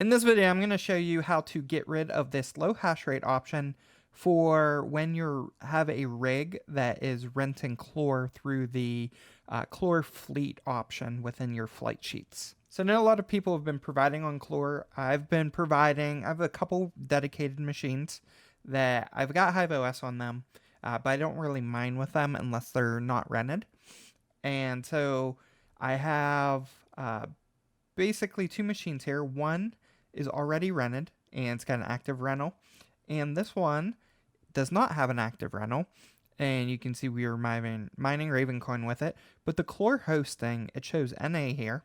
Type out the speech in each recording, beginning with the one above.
In this video, I'm going to show you how to get rid of this low hash rate option for when you have a rig that is renting Clore through the Clore fleet option within your flight sheets. So I know a lot of people have been providing on Clore. I have a couple dedicated machines that I've got Hive OS on them, but I don't really mine with them unless they're not rented. And so I have basically two machines here. One is already rented and it's got an active rental, and this one does not have an active rental. And you can see we are mining Ravencoin with it, but the Clore hosting, it shows NA here,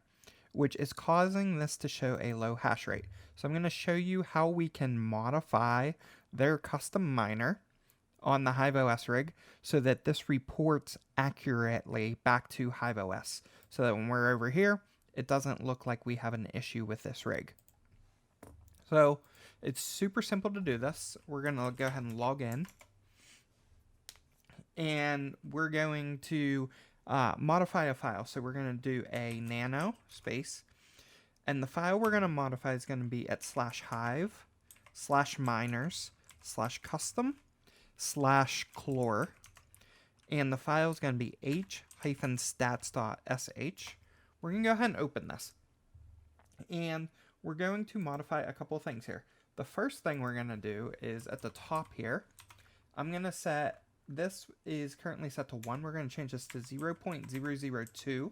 which is causing this to show a low hash rate. So I'm going to show you how we can modify their custom miner on the Hive OS rig so that this reports accurately back to Hive OS, so that when we're over here, it doesn't look like we have an issue with this rig. So it's super simple to do this. We're going to go ahead and log in, and we're going to modify a file. So we're going to do a nano space, and the file we're going to modify is going to be at /hive/miners/custom/clore, and the file is going to be h-stats.sh. We're going to go ahead and open this, and we're going to modify a couple of things here. The first thing we're going to do is at the top here, I'm going to set, this is currently set to 1. We're going to change this to 0.002.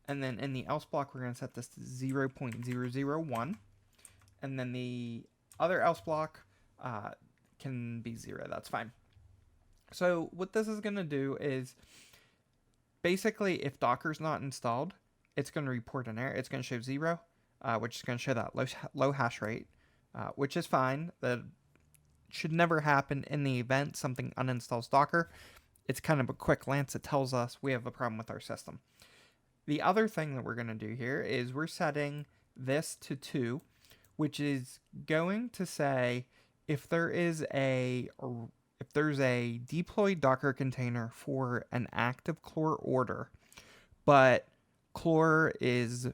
And then in the else block, we're going to set this to 0.001. And then the other else block can be 0. That's fine. So what this is going to do is, basically, if Docker's not installed, it's going to report an error. It's going to show 0. Which is going to show that low hash rate, which is fine. That should never happen in the event something uninstalls Docker. It's kind of a quick glance. It tells us we have a problem with our system. The other thing that we're going to do here is we're setting this to 2, which is going to say if there's a deployed Docker container for an active Clore order, but Clore is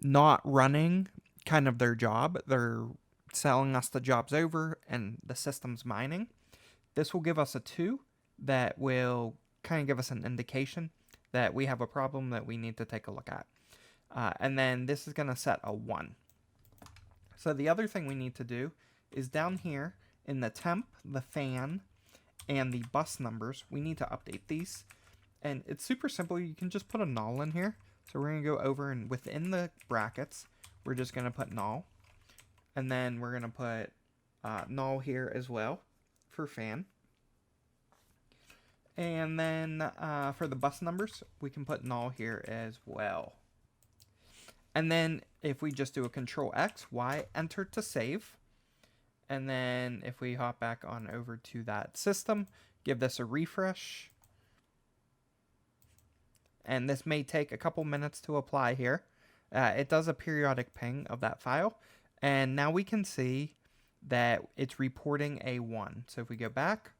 not running kind of their job, they're selling us the jobs over and the system's mining, this will give us a 2 that will kind of give us an indication that we have a problem that we need to take a look at. And then this is going to set a 1. So the other thing we need to do is down here in the temp, the fan, and the bus numbers, we need to update these. And it's super simple. You can just put a null in here. So we're going to go over, and within the brackets, we're just going to put null. And then we're going to put null here as well for fan. And then for the bus numbers, we can put null here as well. And then if we just do a Control X, Y, enter to save. And then if we hop back on over to that system, give this a refresh. And this may take a couple minutes to apply here. It does a periodic ping of that file. And now we can see that it's reporting a 1. So if we go back,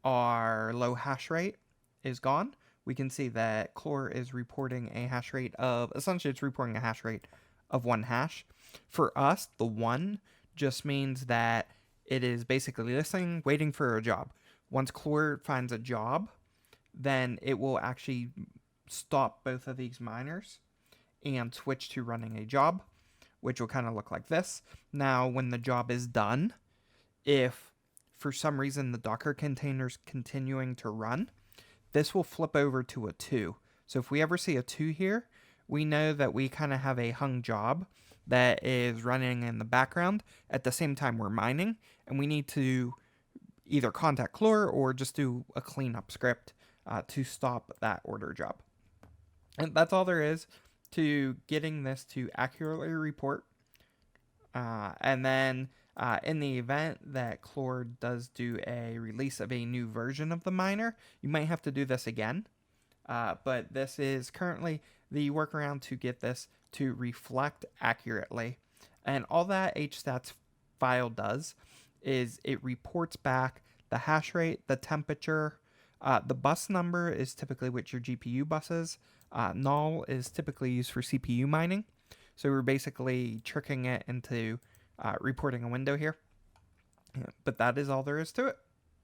our low hash rate is gone. We can see that Clore is reporting a hash rate of, essentially it's reporting a hash rate of 1 hash. For us, the 1 just means that it is basically listening, waiting for a job. Once Clore finds a job, then it will actually stop both of these miners and switch to running a job, which will kind of look like this. Now, when the job is done, if for some reason the Docker container's continuing to run, this will flip over to a 2. So if we ever see a 2 here, we know that we kind of have a hung job that is running in the background at the same time we're mining, and we need to either contact Clore or just do a cleanup script to stop that order job. And that's all there is to getting this to accurately report. And then in the event that Clore does do a release of a new version of the miner, you might have to do this again. But this is currently the workaround to get this to reflect accurately. And all that hstats file does is it reports back the hash rate, the temperature. The bus number is typically what your GPU bus is. Null is typically used for CPU mining. So we're basically tricking it into reporting a window here. But that is all there is to it.